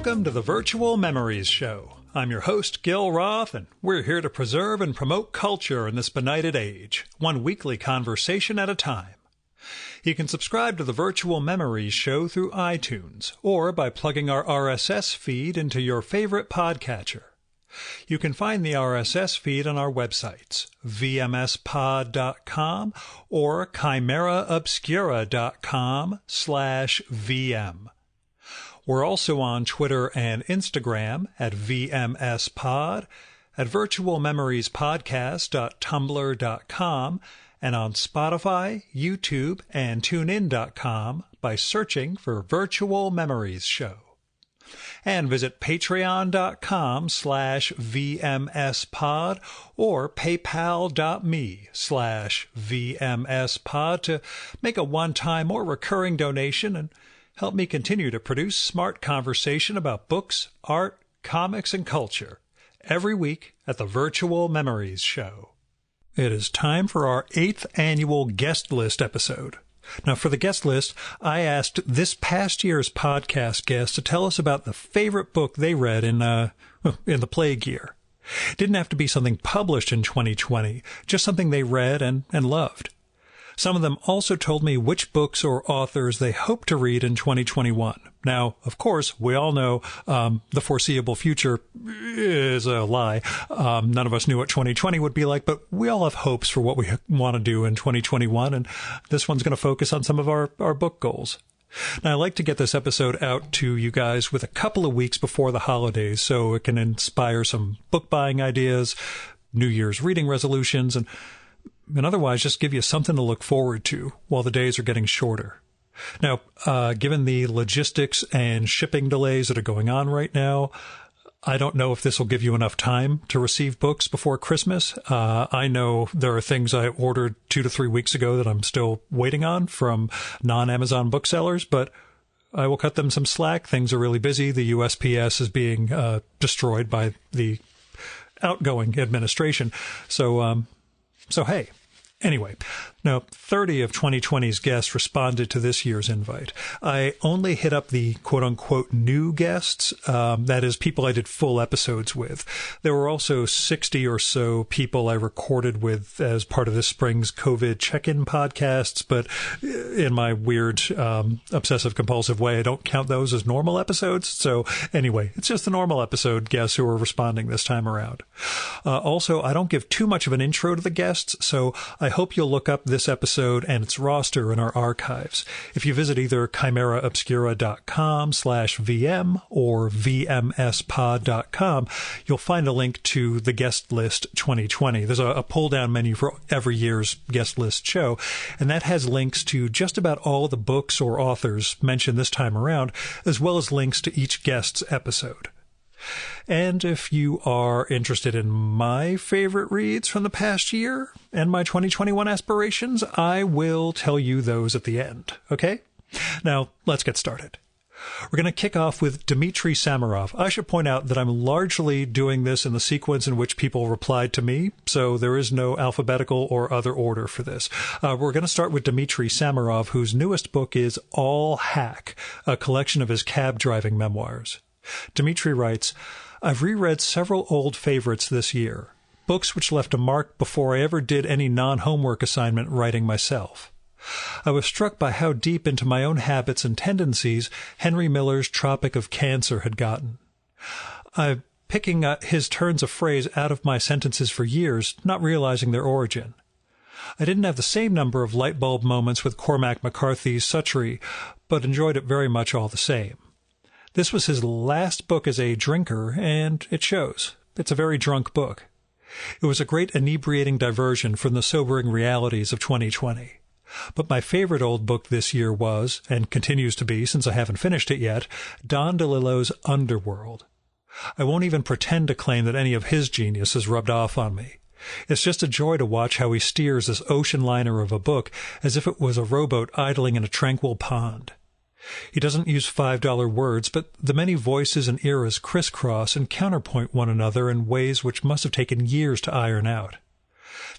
Welcome to the Virtual Memories Show. I'm your host, Gil Roth, and we're here to preserve and promote culture in this benighted age, one weekly conversation at a time. You can subscribe to the Virtual Memories Show through iTunes, or by plugging our RSS feed into your favorite podcatcher. You can find the RSS feed on our websites, vmspod.com or chimeraobscura.com/vm. We're also on Twitter and Instagram at vmspod, at virtualmemoriespodcast.tumblr.com, and on Spotify, YouTube, and TuneIn.com by searching for Virtual Memories Show. And visit patreon.com/vmspod or paypal.me/vmspod to make a one-time or recurring donation and help me continue to produce smart conversation about books, art, comics, and culture every week at the Virtual Memories Show. It is time for our 8th annual guest list episode. Now, for the guest list, I asked this past year's podcast guest to tell us about the favorite book they read in the plague year. It didn't have to be something published in 2020, just something they read and loved. Some of them also told me which books or authors they hope to read in 2021. Now, of course, we all know the foreseeable future is a lie. None of us knew what 2020 would be like, but we all have hopes for what we want to do in 2021, and this one's going to focus on some of our book goals. Now, I like to get this episode out to you guys with a couple of weeks before the holidays so it can inspire some book buying ideas, New Year's reading resolutions, and otherwise just give you something to look forward to while the days are getting shorter. Now, given the logistics and shipping delays that are going on right now, I don't know if this will give you enough time to receive books before Christmas. I know there are things I ordered 2 to 3 weeks ago that I'm still waiting on from non-Amazon booksellers, but I will cut them some slack. Things are really busy. The USPS is being destroyed by the outgoing administration. So hey. Anyway, now 30 of 2020's guests responded to this year's invite. I only hit up the quote-unquote new guests, that is, people I did full episodes with. There were also 60 or so people I recorded with as part of this spring's COVID check-in podcasts, but in my weird obsessive-compulsive way, I don't count those as normal episodes. So anyway, it's just the normal episode guests who are responding this time around. Also, I don't give too much of an intro to the guests, so I hope you'll look up this episode and its roster in our archives. If you visit either chimeraobscura.com/vm or vmspod.com, you'll find a link to the guest list 2020. There's a pull-down menu for every year's guest list show, and that has links to just about all the books or authors mentioned this time around, as well as links to each guest's episode. And if you are interested in my favorite reads from the past year and my 2021 aspirations, I will tell you those at the end, okay? Now, let's get started. We're going to kick off with Dimitri Samarov. I should point out that I'm largely doing this in the sequence in which people replied to me, so there is no alphabetical or other order for this. We're going to start with Dimitri Samarov, whose newest book is All Hack, a collection of his cab driving memoirs. Dimitri writes, I've reread several old favorites this year, books which left a mark before I ever did any non-homework assignment writing myself. I was struck by how deep into my own habits and tendencies Henry Miller's Tropic of Cancer had gotten. I've picking his turns of phrase out of my sentences for years, not realizing their origin. I didn't have the same number of light bulb moments with Cormac McCarthy's Suttree, but enjoyed it very much all the same. This was his last book as a drinker, and it shows. It's a very drunk book. It was a great inebriating diversion from the sobering realities of 2020. But my favorite old book this year was, and continues to be since I haven't finished it yet, Don DeLillo's Underworld. I won't even pretend to claim that any of his genius has rubbed off on me. It's just a joy to watch how he steers this ocean liner of a book as if it was a rowboat idling in a tranquil pond. He doesn't use $5 words, but the many voices and eras crisscross and counterpoint one another in ways which must have taken years to iron out.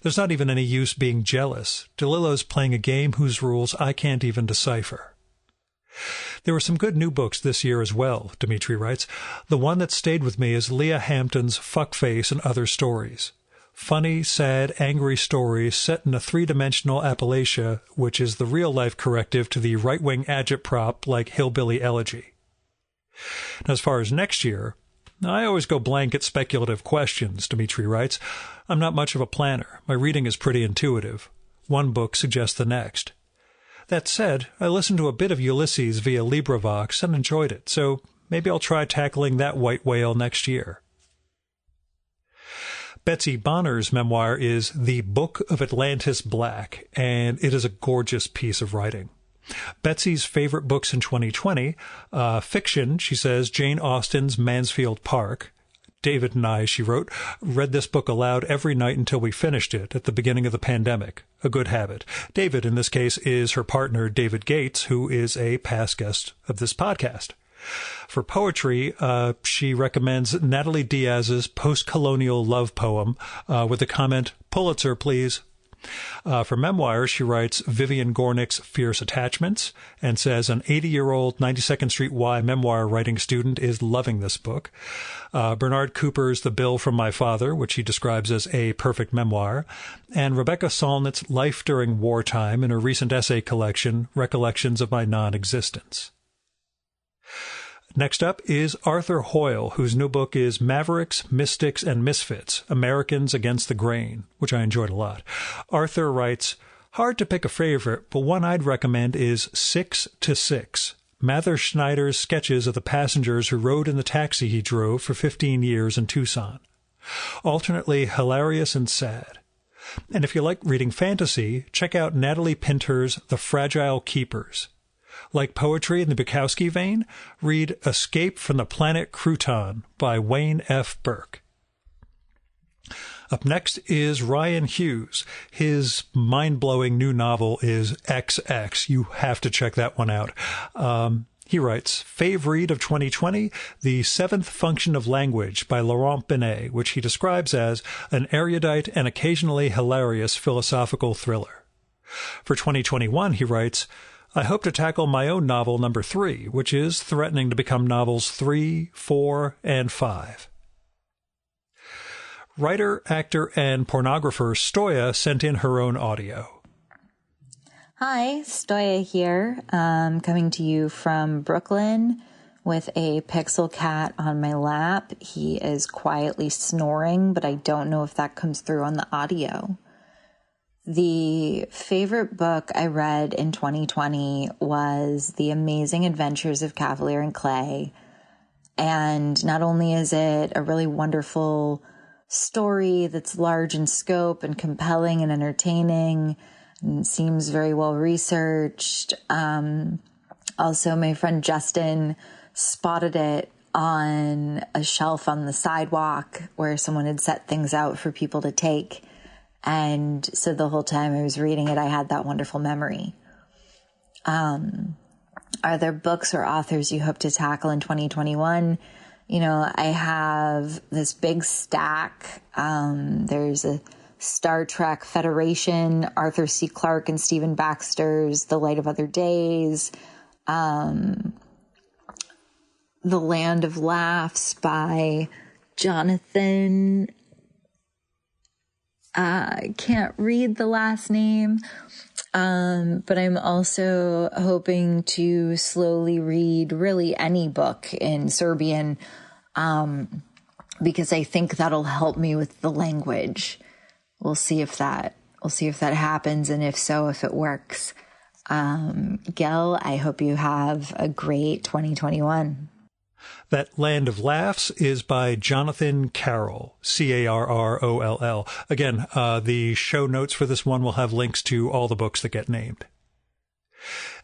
There's not even any use being jealous. DeLillo's playing a game whose rules I can't even decipher. There were some good new books this year as well, Dimitri writes. The one that stayed with me is Leah Hampton's Fuckface and Other Stories. Funny, sad, angry stories set in a three-dimensional Appalachia, which is the real-life corrective to the right-wing agitprop like Hillbilly Elegy. Now, as far as next year, I always go blank at speculative questions, Dimitri writes. I'm not much of a planner. My reading is pretty intuitive. One book suggests the next. That said, I listened to a bit of Ulysses via LibriVox and enjoyed it, so maybe I'll try tackling that white whale next year. Betsy Bonner's memoir is The Book of Atlantis Black, and it is a gorgeous piece of writing. Betsy's favorite books in 2020, fiction, she says, Jane Austen's Mansfield Park. David and I, she wrote, read this book aloud every night until we finished it at the beginning of the pandemic. A good habit. David, in this case, is her partner, David Gates, who is a past guest of this podcast. For poetry, she recommends Natalie Diaz's post-colonial love poem with the comment, Pulitzer, please. For memoirs, she writes Vivian Gornick's Fierce Attachments and says an 80-year-old 92nd Street Y memoir writing student is loving this book. Bernard Cooper's The Bill from My Father, which he describes as a perfect memoir, and Rebecca Solnit's Life During Wartime in her recent essay collection, Recollections of My Non-Existence. Next up is Arthur Hoyle, whose new book is Mavericks, Mystics, and Misfits, Americans Against the Grain, which I enjoyed a lot. Arthur writes, hard to pick a favorite, but one I'd recommend is 6 to 6, Mather Schneider's sketches of the passengers who rode in the taxi he drove for 15 years in Tucson. Alternately hilarious and sad. And if you like reading fantasy, check out Natalie Pinter's The Fragile Keepers. Like poetry in the Bukowski vein, read Escape from the Planet Crouton by Wayne F. Burke. Up next is Ryan Hughes. His mind-blowing new novel is XX. You have to check that one out. He writes, Fave read of 2020, The Seventh Function of Language by Laurent Binet, which he describes as an erudite and occasionally hilarious philosophical thriller. For 2021, he writes, I hope to tackle my own novel number 3, which is threatening to become novels 3, 4, and 5. Writer, actor, and pornographer Stoya sent in her own audio. Hi, Stoya here, coming to you from Brooklyn with a pixel cat on my lap. He is quietly snoring, but I don't know if that comes through on the audio. The favorite book I read in 2020 was The Amazing Adventures of Cavalier and Clay. And not only is it a really wonderful story that's large in scope and compelling and entertaining and seems very well researched. Also, my friend Justin spotted it on a shelf on the sidewalk where someone had set things out for people to take. And so the whole time I was reading it, I had that wonderful memory. Are there books or authors you hope to tackle in 2021? You know, I have this big stack. There's a Star Trek Federation, Arthur C. Clarke and Stephen Baxter's The Light of Other Days, The Land of Laughs by Jonathan... I can't read the last name, but I'm also hoping to slowly read really any book in Serbian, because I think that'll help me with the language. We'll see if that happens, and if so, if it works. Gel, I hope you have a great 2021. That Land of Laughs is by Jonathan Carroll, Carroll. Again, the show notes for this one will have links to all the books that get named.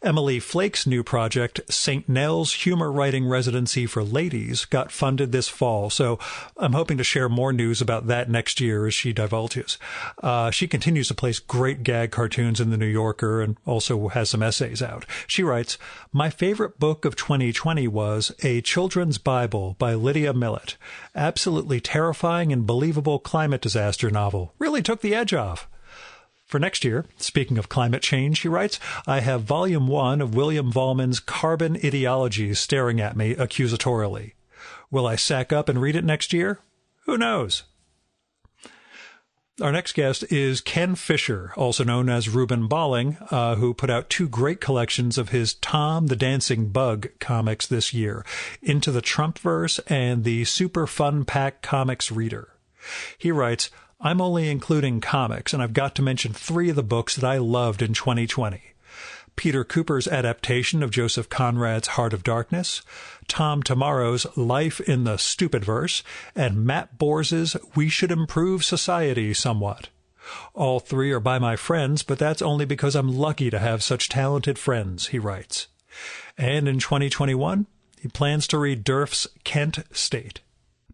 Emily Flake's new project, St. Nell's Humor Writing Residency for Ladies, got funded this fall, so I'm hoping to share more news about that next year as she divulges. She continues to place great gag cartoons in The New Yorker and also has some essays out. She writes, My favorite book of 2020 was A Children's Bible by Lydia Millett. Absolutely terrifying and believable climate disaster novel. Really took the edge off. For next year, speaking of climate change, he writes, I have Volume 1 of William Vollmann's Carbon Ideologies staring at me accusatorially. Will I sack up and read it next year? Who knows? Our next guest is Ken Fisher, also known as Reuben Balling, who put out 2 great collections of his Tom the Dancing Bug comics this year, Into the Trumpverse and the Super Fun Pack Comics Reader. He writes, I'm only including comics, and I've got to mention 3 of the books that I loved in 2020. Peter Cooper's adaptation of Joseph Conrad's Heart of Darkness, Tom Tomorrow's Life in the Stupidverse, and Matt Bors's We Should Improve Society Somewhat. All 3 are by my friends, but that's only because I'm lucky to have such talented friends, he writes. And in 2021, he plans to read Durf's Kent State.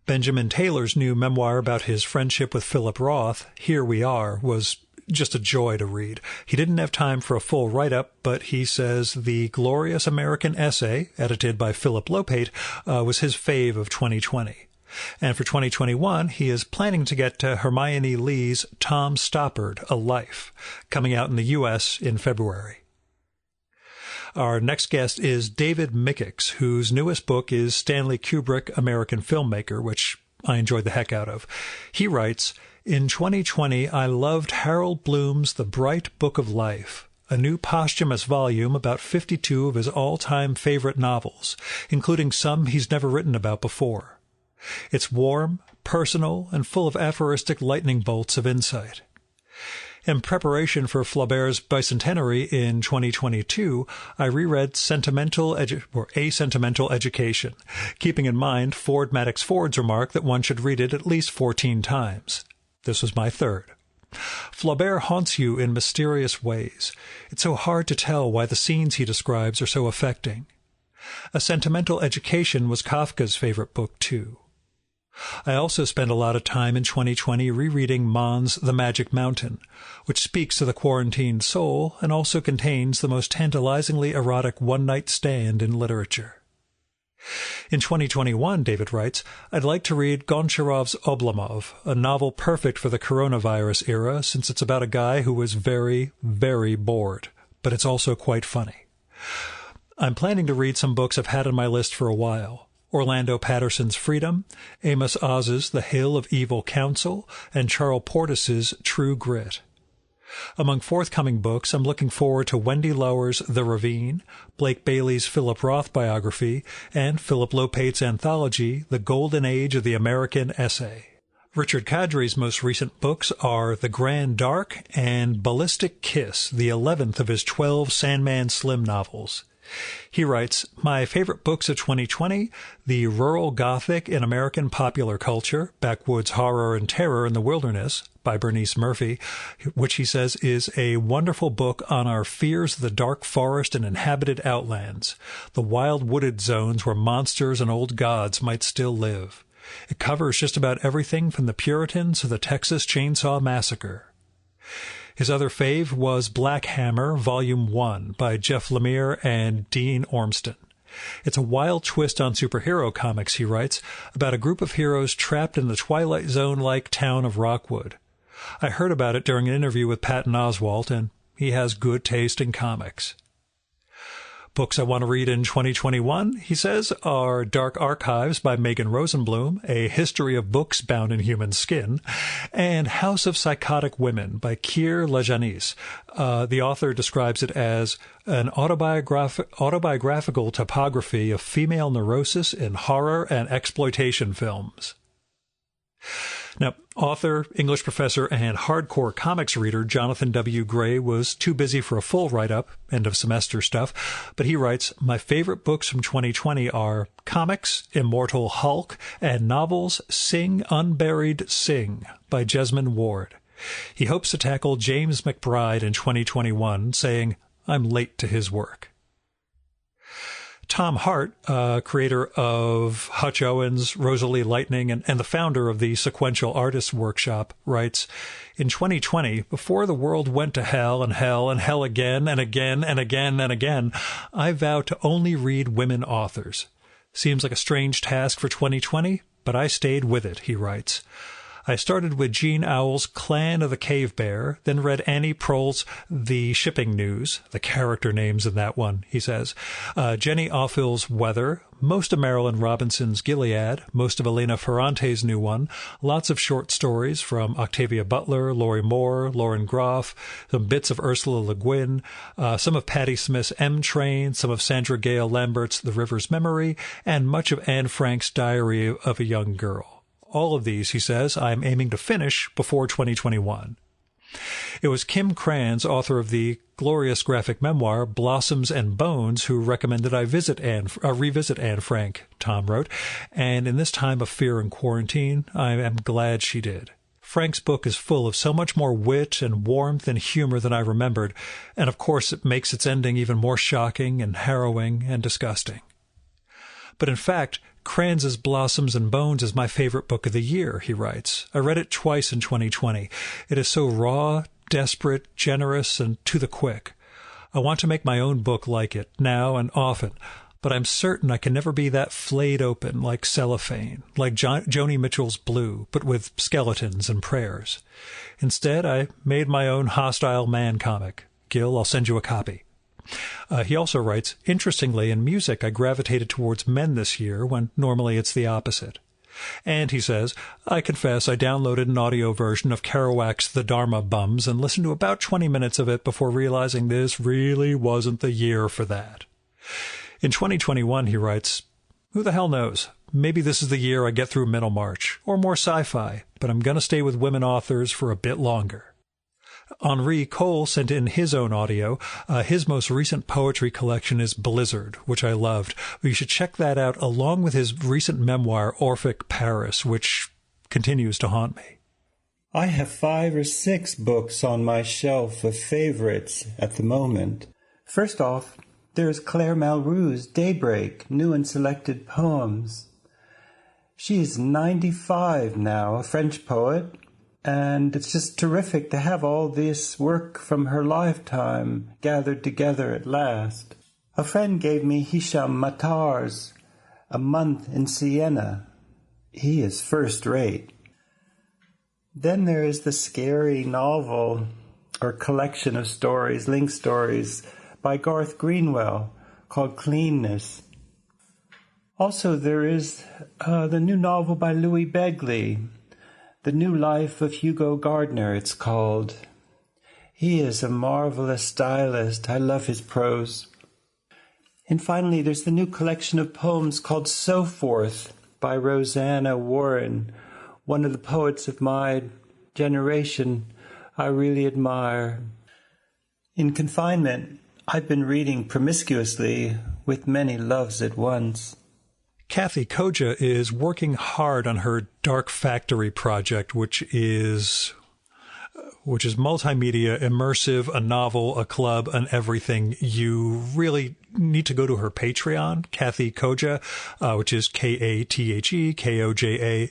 Benjamin Taylor's new memoir about his friendship with Philip Roth, Here We Are, was just a joy to read. He didn't have time for a full write-up, but he says the glorious American essay, edited by Philip Lopate, was his fave of 2020. And for 2021, he is planning to get to Hermione Lee's Tom Stoppard, A Life, coming out in the U.S. in February. Our next guest is David Mickix, whose newest book is Stanley Kubrick, American Filmmaker, which I enjoyed the heck out of. He writes, in 2020, I loved Harold Bloom's The Bright Book of Life, a new posthumous volume about 52 of his all-time favorite novels, including some he's never written about before. It's warm, personal, and full of aphoristic lightning bolts of insight. In preparation for Flaubert's bicentenary in 2022, I reread A Sentimental Education, keeping in mind Ford Madox Ford's remark that one should read it at least 14 times. This was my 3rd. Flaubert haunts you in mysterious ways. It's so hard to tell why the scenes he describes are so affecting. A Sentimental Education was Kafka's favorite book, too. I also spent a lot of time in 2020 rereading Mann's The Magic Mountain, which speaks to the quarantined soul and also contains the most tantalizingly erotic one-night stand in literature. In 2021, David writes, I'd like to read Goncharov's Oblomov, a novel perfect for the coronavirus era since it's about a guy who was very, very bored, but it's also quite funny. I'm planning to read some books I've had on my list for a while. Orlando Patterson's Freedom, Amos Oz's The Hill of Evil Counsel, and Charles Portis's True Grit. Among forthcoming books, I'm looking forward to Wendy Lower's The Ravine, Blake Bailey's Philip Roth biography, and Philip Lopate's anthology, The Golden Age of the American Essay. Richard Kadri's most recent books are The Grand Dark and Ballistic Kiss, the 11th of his 12 Sandman Slim novels. He writes, my favorite books of 2020, The Rural Gothic in American Popular Culture, Backwoods Horror and Terror in the Wilderness, by Bernice Murphy, which he says is a wonderful book on our fears of the dark forest and inhabited outlands, the wild wooded zones where monsters and old gods might still live. It covers just about everything from the Puritans to the Texas Chainsaw Massacre. His other fave was Black Hammer, Volume 1, by Jeff Lemire and Dean Ormston. It's a wild twist on superhero comics, he writes, about a group of heroes trapped in the Twilight Zone-like town of Rockwood. I heard about it during an interview with Patton Oswalt, and he has good taste in comics. Books I want to read in 2021, he says, are Dark Archives by Megan Rosenblum, A History of Books Bound in Human Skin, and House of Psychotic Women by Keir Lejanis. The author describes it as an autobiographical topography of female neurosis in horror and exploitation films. Now, author, English professor, and hardcore comics reader Jonathan W. Gray was too busy for a full write-up, end-of-semester stuff, but he writes, my favorite books from 2020 are Comics, Immortal Hulk, and novels Sing Unburied Sing by Jesmyn Ward. He hopes to tackle James McBride in 2021, saying, I'm late to his work. Tom Hart, creator of Hutch Owens, Rosalie Lightning, and the founder of the Sequential Artists Workshop, writes, in 2020, before the world went to hell and hell and hell again and again and again and again, I vowed to only read women authors. Seems like a strange task for 2020, but I stayed with it, he writes. I started with Jean Auel's Clan of the Cave Bear, then read Annie Proulx's The Shipping News, the character names in that one, he says, Jenny Offill's Weather, most of Marilyn Robinson's Gilead, most of Elena Ferrante's new one, lots of short stories from Octavia Butler, Laurie Moore, Lauren Groff, some bits of Ursula Le Guin, some of Patti Smith's M Train, some of Sandra Gale Lambert's The River's Memory, and much of Anne Frank's Diary of a Young Girl. All of these, he says, I am aiming to finish before 2021. It was Kim Kranz, author of the glorious graphic memoir Blossoms and Bones, who recommended I revisit Anne Frank, Tom wrote, and in this time of fear and quarantine, I am glad she did. Frank's book is full of so much more wit and warmth and humor than I remembered, and of course it makes its ending even more shocking and harrowing and disgusting. But in fact, Kranz's Blossoms and Bones is my favorite book of the year, he writes. I read it twice in 2020. It is so raw, desperate, generous, and to the quick. I want to make my own book like it, now and often, but I'm certain I can never be that flayed open like cellophane, like Joni Mitchell's Blue, but with skeletons and prayers. Instead, I made my own hostile man comic. Gil, I'll send you a copy. He also writes, interestingly, in music, I gravitated towards men this year, when normally it's the opposite. And, he says, I confess I downloaded an audio version of Kerouac's The Dharma Bums and listened to about 20 minutes of it before realizing this really wasn't the year for that. In 2021, he writes, who the hell knows? Maybe this is the year I get through Middlemarch, or more sci-fi, but I'm going to stay with women authors for a bit longer. Henri Cole sent in his own audio. His most recent poetry collection is Blizzard, which I loved. You should check that out along with his recent memoir, Orphic Paris, which continues to haunt me. I have 5 or 6 books on my shelf of favorites at the moment. First off, there is Claire Malroux's Daybreak, new and selected poems. She is 95 now, a French poet. And it's just terrific to have all this work from her lifetime gathered together at last. A friend gave me Hisham Matar's A Month in Siena. He is first rate. Then there is the scary novel or collection of stories, link stories, by Garth Greenwell called Cleanness. Also there is the new novel by Louis Begley, The New Life of Hugo Gardner, it's called. He is a marvelous stylist. I love his prose. And finally, there's the new collection of poems called So Forth by Rosanna Warren, one of the poets of my generation I really admire. In confinement, I've been reading promiscuously with many loves at once. Kathy Koja is working hard on her Dark Factory project, which is multimedia, immersive, a novel, a club, and everything. You really need to go to her Patreon, Kathy Koja, which is KATHE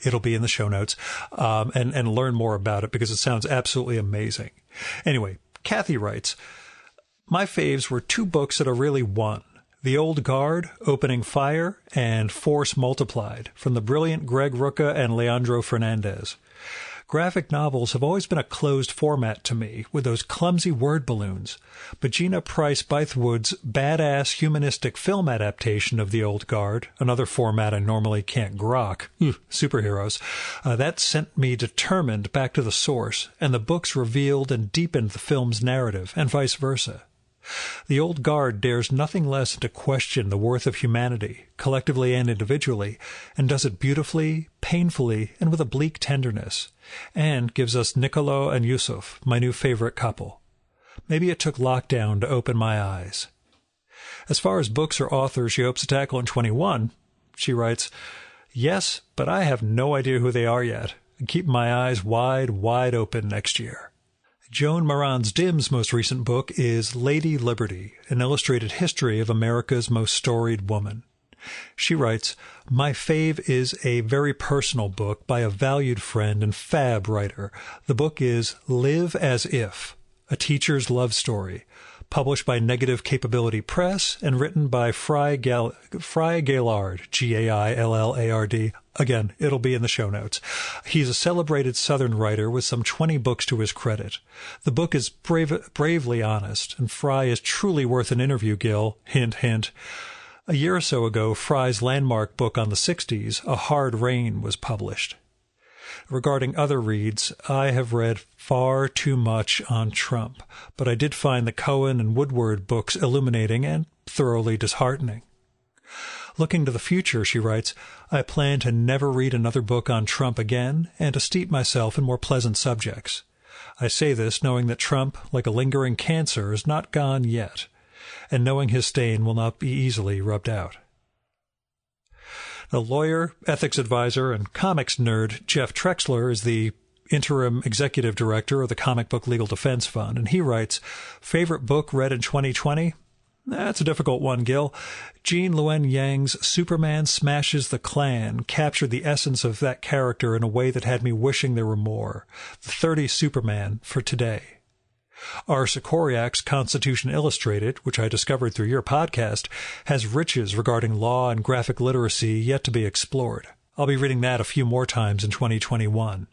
It'll be in the show notes, and learn more about it because it sounds absolutely amazing. Anyway, Kathy writes, my faves were 2 books that are really one. The Old Guard, Opening Fire, and Force Multiplied, from the brilliant Greg Rucka and Leandro Fernandez. Graphic novels have always been a closed format to me, with those clumsy word balloons, but Gina Price Bythewood's badass humanistic film adaptation of The Old Guard, another format I normally can't grok, superheroes, that sent me determined back to the source, and the books revealed and deepened the film's narrative, and vice versa. The Old Guard dares nothing less than to question the worth of humanity, collectively and individually, and does it beautifully, painfully, and with a bleak tenderness, and gives us Nicolo and Yusuf, my new favorite couple. Maybe it took lockdown to open my eyes. As far as books or authors she hopes to tackle in 21, she writes, yes, but I have no idea who they are yet, and keep my eyes wide, wide open next year. Joan Morans-Dim's most recent book is Lady Liberty, an illustrated history of America's most storied woman. She writes, my fave is a very personal book by a valued friend and fab writer. The book is Live as If, a teacher's love story, published by Negative Capability Press and written by Fry Gaillard, Gaillard. Again, it'll be in the show notes. He's a celebrated Southern writer with some 20 books to his credit. The book is bravely honest, and Fry is truly worth an interview, Gil. Hint, hint. A year or so ago, Fry's landmark book on the 60s, A Hard Rain, was published. Regarding other reads, I have read far too much on Trump, but I did find the Cohen and Woodward books illuminating and thoroughly disheartening. Looking to the future, she writes, I plan to never read another book on Trump again and to steep myself in more pleasant subjects. I say this knowing that Trump, like a lingering cancer, is not gone yet, and knowing his stain will not be easily rubbed out. A lawyer, ethics advisor, and comics nerd Jeff Trexler is the interim executive director of the Comic Book Legal Defense Fund, and he writes, favorite book read in 2020? That's a difficult one, Gil. Gene Luen Yang's Superman Smashes the Klan captured the essence of that character in a way that had me wishing there were more. The 30s Superman for today. R. Sikoriak's Constitution Illustrated, which I discovered through your podcast, has riches regarding law and graphic literacy yet to be explored. I'll be reading that a few more times in 2021.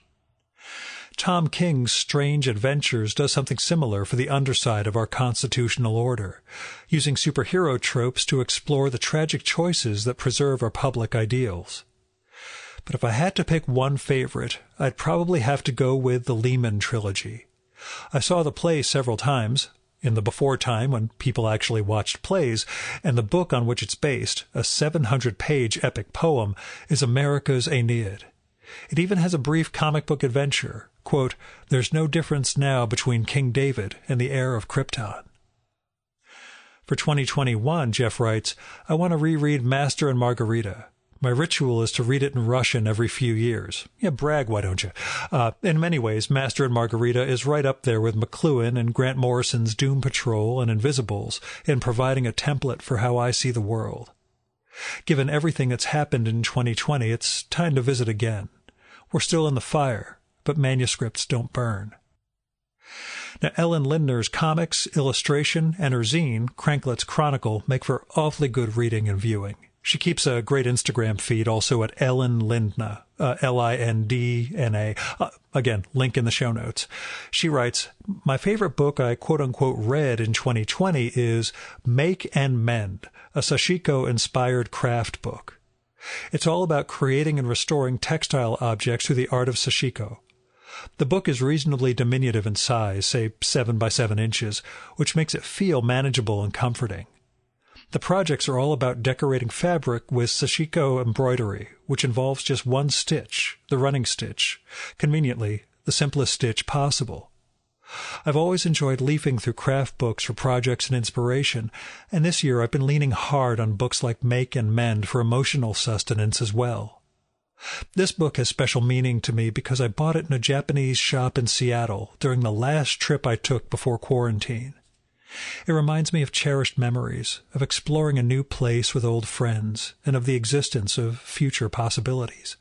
Tom King's Strange Adventures does something similar for the underside of our constitutional order, using superhero tropes to explore the tragic choices that preserve our public ideals. But if I had to pick one favorite, I'd probably have to go with the Lehman trilogy. I saw the play several times, in the before time when people actually watched plays, and the book on which it's based, a 700-page epic poem, is America's Aeneid. It even has a brief comic book adventure, quote, "There's no difference now between King David and the heir of Krypton." For 2021, Jeff writes, I want to reread Master and Margarita. My ritual is to read it in Russian every few years. Yeah, brag, why don't you? In many ways, Master and Margarita is right up there with McLuhan and Grant Morrison's Doom Patrol and Invisibles in providing a template for how I see the world. Given everything that's happened in 2020, it's time to visit again. We're still in the fire, but manuscripts don't burn. Now, Ellen Lindner's comics, illustration, and her zine, Cranklet's Chronicle, make for awfully good reading and viewing. She keeps a great Instagram feed also at Ellen Lindna, Lindna. Again, link in the show notes. She writes, my favorite book I quote-unquote read in 2020 is Make and Mend, a Sashiko-inspired craft book. It's all about creating and restoring textile objects through the art of Sashiko. The book is reasonably diminutive in size, say 7 by 7 inches, which makes it feel manageable and comforting. The projects are all about decorating fabric with sashiko embroidery, which involves just one stitch, the running stitch, conveniently the simplest stitch possible. I've always enjoyed leafing through craft books for projects and inspiration, and this year I've been leaning hard on books like Make and Mend for emotional sustenance as well. This book has special meaning to me because I bought it in a Japanese shop in Seattle during the last trip I took before quarantine. It reminds me of cherished memories, of exploring a new place with old friends, and of the existence of future possibilities.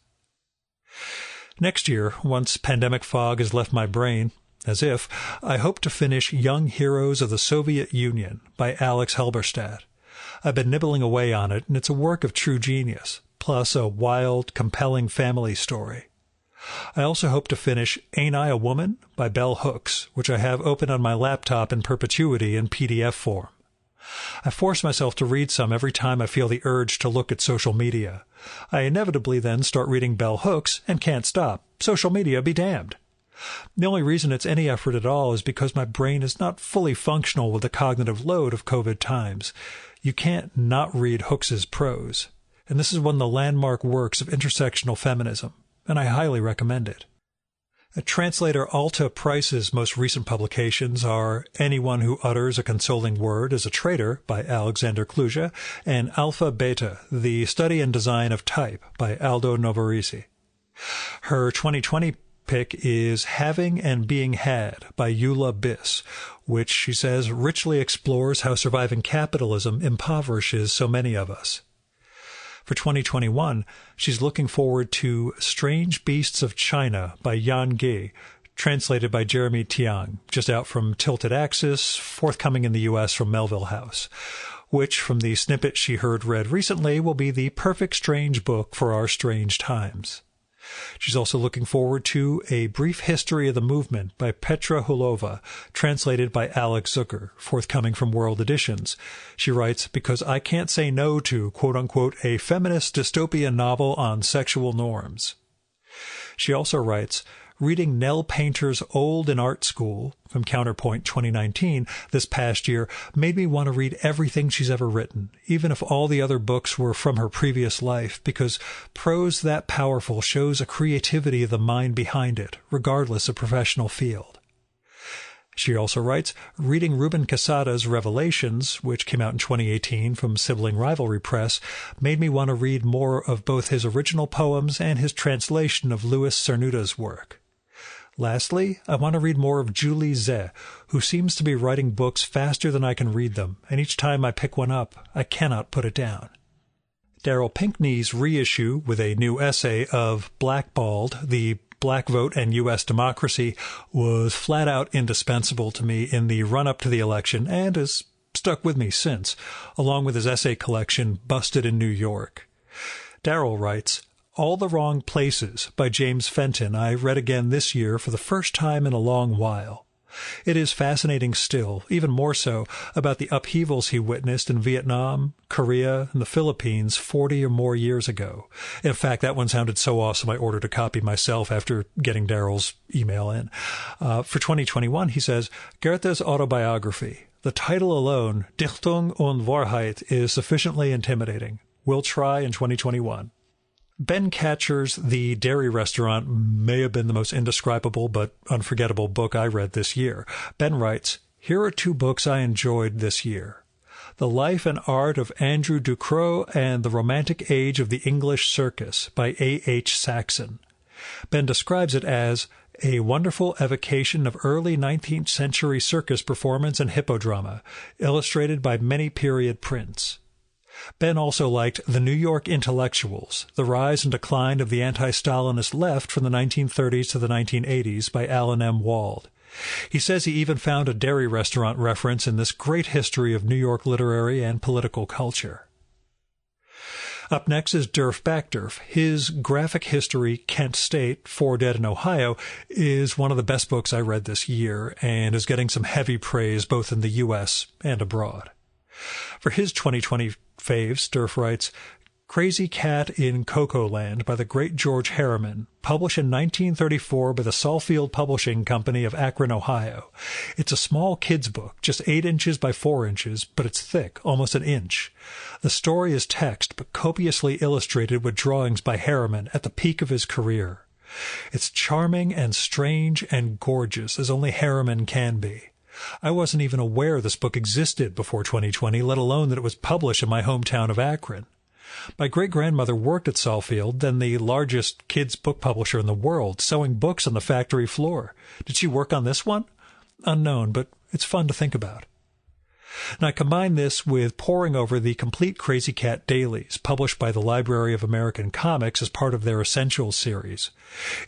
Next year, once pandemic fog has left my brain, as if, I hope to finish Young Heroes of the Soviet Union by Alex Halberstadt. I've been nibbling away on it, and it's a work of true genius, plus a wild, compelling family story. I also hope to finish Ain't I a Woman by Bell Hooks, which I have open on my laptop in perpetuity in PDF form. I force myself to read some every time I feel the urge to look at social media. I inevitably then start reading Bell Hooks and can't stop. Social media be damned. The only reason it's any effort at all is because my brain is not fully functional with the cognitive load of COVID times. You can't not read Hooks's prose, and this is one of the landmark works of intersectional feminism, and I highly recommend it. Translator Alta Price's most recent publications are Anyone Who Utters a Consoling Word is a Traitor by Alexander Kluge and Alpha Beta, The Study and Design of Type by Aldo Novarese. Her 2020 pick is Having and Being Had by Eula Biss, which, she says, richly explores how surviving capitalism impoverishes so many of us. For 2021, she's looking forward to Strange Beasts of China by Yan Ge, translated by Jeremy Tiang, just out from Tilted Axis, forthcoming in the U.S. from Melville House, which, from the snippet she heard read recently, will be the perfect strange book for our strange times. She's also looking forward to A Brief History of the Movement by Petra Hulova, translated by Alex Zucker, forthcoming from World Editions. She writes, because I can't say no to, quote-unquote, a feminist dystopian novel on sexual norms. She also writes, reading Nell Painter's Old in Art School, from Counterpoint 2019, this past year, made me want to read everything she's ever written, even if all the other books were from her previous life, because prose that powerful shows a creativity of the mind behind it, regardless of professional field. She also writes, reading Ruben Quesada's Revelations, which came out in 2018 from Sibling Rivalry Press, made me want to read more of both his original poems and his translation of Louis Cernuda's work. Lastly, I want to read more of Julie Zeh, who seems to be writing books faster than I can read them, and each time I pick one up, I cannot put it down. Daryl Pinkney's reissue with a new essay of Blackballed, the Black Vote and U.S. Democracy, was flat out indispensable to me in the run-up to the election and has stuck with me since, along with his essay collection Busted in New York. Daryl writes, All the Wrong Places by James Fenton I read again this year for the first time in a long while. It is fascinating still, even more so, about the upheavals he witnessed in Vietnam, Korea, and the Philippines 40 or more years ago. In fact, that one sounded so awesome I ordered a copy myself after getting Daryl's email in. For 2021, he says, Goethe's autobiography. The title alone, Dichtung und Wahrheit, is sufficiently intimidating. We'll try in 2021. Ben Catcher's The Dairy Restaurant may have been the most indescribable but unforgettable book I read this year. Ben writes, Here are two books I enjoyed this year. The Life and Art of Andrew Ducrot and The Romantic Age of the English Circus by A.H. Saxon. Ben describes it as a wonderful evocation of early 19th century circus performance and hippodrama, illustrated by many period prints. Ben also liked The New York Intellectuals, The Rise and Decline of the Anti-Stalinist Left from the 1930s to the 1980s by Alan M. Wald. He says he even found a dairy restaurant reference in this great history of New York literary and political culture. Up next is Derf Backderf. His graphic history, Kent State, Four Dead in Ohio, is one of the best books I read this year and is getting some heavy praise both in the U.S. and abroad. For his 2020 faves, Derf writes, Crazy Cat in Cocoa Land by the great George Harriman, published in 1934 by the Saalfield Publishing Company of Akron, Ohio. It's a small kid's book, just 8 inches by 4 inches, but it's thick, almost an inch. The story is text, but copiously illustrated with drawings by Harriman at the peak of his career. It's charming and strange and gorgeous, as only Harriman can be. I wasn't even aware this book existed before 2020, let alone that it was published in my hometown of Akron. My great-grandmother worked at Saalfield, then the largest kids' book publisher in the world, sewing books on the factory floor. Did she work on this one? Unknown, but it's fun to think about. Now, combine this with poring over the complete Crazy Cat dailies, published by the Library of American Comics as part of their Essentials series.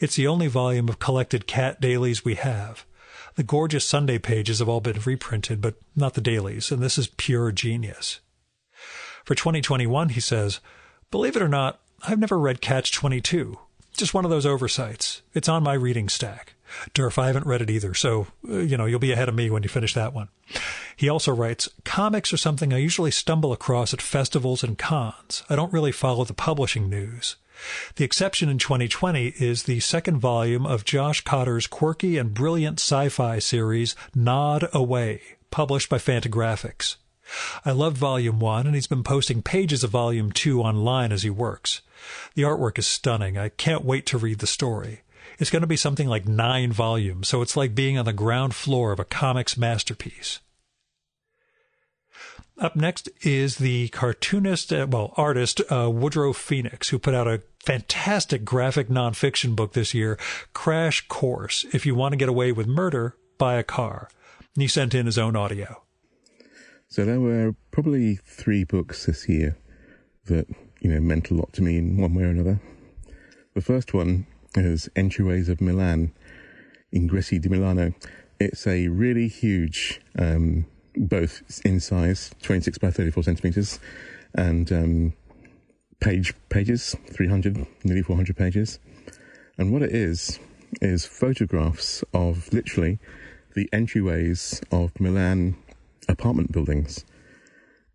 It's the only volume of collected cat dailies we have. The gorgeous Sunday pages have all been reprinted, but not the dailies, and this is pure genius. For 2021, he says, Believe it or not, I've never read Catch-22. Just one of those oversights. It's on my reading stack. Derf, I haven't read it either, so, you'll be ahead of me when you finish that one. He also writes, Comics are something I usually stumble across at festivals and cons. I don't really follow the publishing news. The exception in 2020 is the second volume of Josh Cotter's quirky and brilliant sci-fi series, Nod Away, published by Fantagraphics. I loved Volume 1, and he's been posting pages of Volume 2 online as he works. The artwork is stunning. I can't wait to read the story. It's going to be something like 9 volumes, so it's like being on the ground floor of a comics masterpiece. Up next is the artist Woodrow Phoenix, who put out a fantastic graphic nonfiction book this year, Crash Course, If You Want to Get Away with Murder, Buy a Car. And he sent in his own audio. So there were probably 3 books this year that, meant a lot to me in one way or another. The first one is Entryways of Milan. Ingressi di Milano. It's a really huge, both in size, 26 by 34 centimetres, and pages, 300, nearly 400 pages. And what it is photographs of literally the entryways of Milan apartment buildings.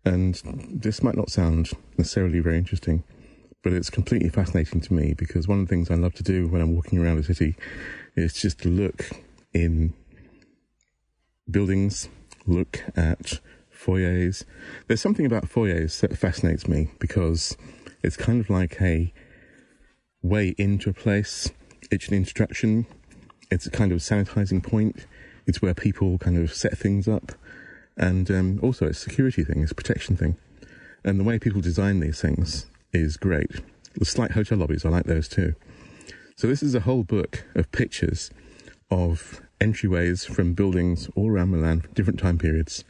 And this might not sound necessarily very interesting, but it's completely fascinating to me, because one of the things I love to do when I'm walking around a city is just to look in buildings, look at foyers. There's something about foyers that fascinates me, because it's kind of like a way into a place. It's an introduction. It's a kind of sanitizing point. It's where people kind of set things up. And also it's a security thing, it's a protection thing. And the way people design these things is great. It's like hotel lobbies, I like those too. So this is a whole book of pictures of entryways from buildings all around Milan, different time periods.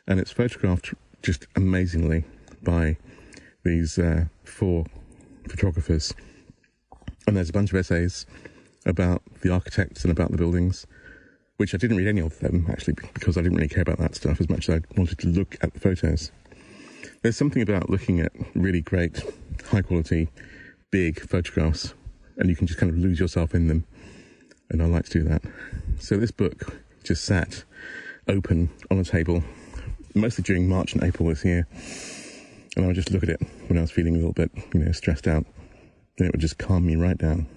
And it's photographed just amazingly by these 4 photographers. And there's a bunch of essays about the architects and about the buildings, which I didn't read any of them, actually, because I didn't really care about that stuff as much as I wanted to look at the photos. There's something about looking at really great, high-quality, big photographs, and you can just kind of lose yourself in them, and I like to do that. So this book just sat open on a table, mostly during March and April this year, and I would just look at it when I was feeling a little bit, stressed out, and it would just calm me right down.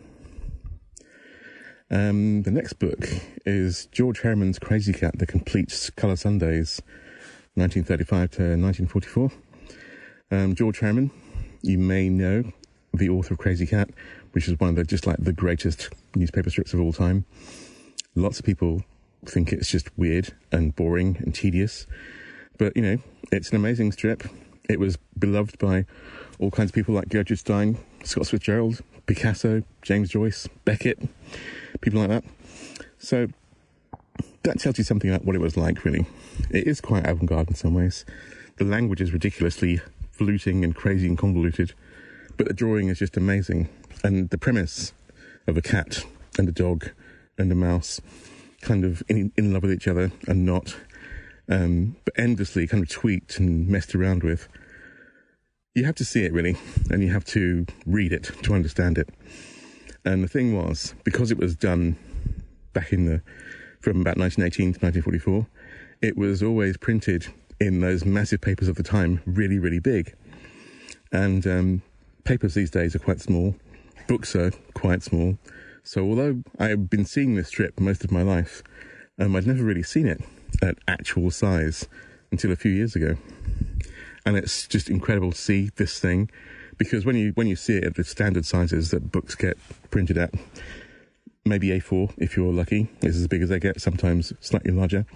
The next book is George Herman's Crazy Cat, The Complete Colour Sundays, 1935 to 1944. George Herman, you may know, the author of Crazy Cat, which is one of the greatest newspaper strips of all time. Lots of people think it's just weird and boring and tedious, but, it's an amazing strip. It was beloved by all kinds of people like Gertrude Stein, Scott Fitzgerald, Picasso, James Joyce, Beckett, people like that. So that tells you something about what it was like, really. It is quite avant-garde in some ways. The language is ridiculously fluting and crazy and convoluted, but the drawing is just amazing. And the premise of a cat and a dog and a mouse kind of in love with each other and not, but endlessly kind of tweaked and messed around with. You have to see it, really, and you have to read it to understand it. And the thing was, because it was done back from about 1918 to 1944, it was always printed in those massive papers of the time, really, really big. And papers these days are quite small. Books are quite small. So although I've been seeing this strip most of my life, I'd never really seen it at actual size until a few years ago. And it's just incredible to see this thing, because when you see it at the standard sizes that books get printed at, maybe A4 if you're lucky, is as big as they get, sometimes slightly larger.